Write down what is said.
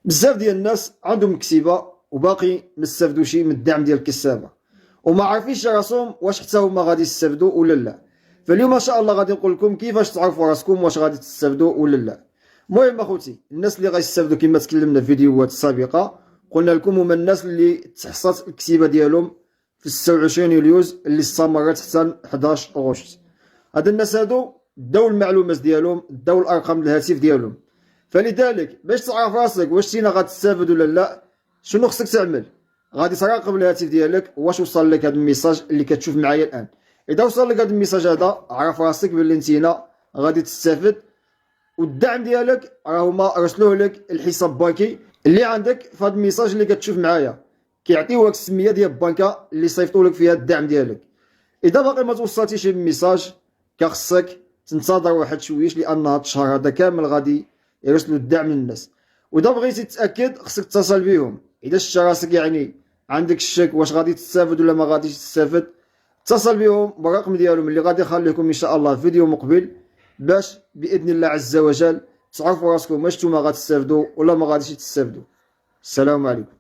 بزاف ديال الناس عندهم كسيبه وباقي ما استافدوش من الدعم ديال الكسابه وما عارفينش راسهم واش حتى هما غادي يستافدوا ولا لا. فاليوم ان شاء الله غادي نقول لكم كيفاش تعرفوا راسكم واش غادي تستافدوا ولا لا. المهم اخوتي، الناس اللي غيستافدوا كما تكلمنا في فيديوهات سابقه قلنا لكم هما الناس اللي تحصلت الكسيبه ديالهم في 26 يوليوز اللي استمرت حتى 11 اغسطس. هاد الناس هادو داو المعلومات ديالهم، داو الارقام الهاتف ديالهم. فلذلك باش تعرف راسك واش تينا غتستافد ولا لا، شنو خصك تعمل؟ غادي تراقب الهاتف ديالك واش وصل لك هذا الميساج اللي كتشوف معايا الان. اذا وصل لك هذا الميساج هذا عرف راسك بلي انتينا غادي تستافد، والدعم ديالك راه هما رسلوه لك الحساب بانكي اللي عندك في هذا الميساج اللي كتشوف معايا، كيعطيوك السميه ديال البنكه اللي صيفطوا لك فيها الدعم ديالك. اذا باقي ما توصلتيش بالميساج كخصك تنتظر واحد شويش، لان هذا الشهر هذا كامل غادي يرسلوا الدعم للناس. واذا بغيتي تتاكد خصك تتصل بهم. اذا شتي راسك يعني عندك الشك واش غادي تستافد ولا ما غاديش تستافد، اتصل بهم بالرقم ديالهم اللي غادي نخلي لكم ان شاء الله في فيديو مقبل، باش باذن الله عز وجل تعرفوا راسكم واش نتوما غتستافدوا ولا ما غاديش تستافدوا. السلام عليكم.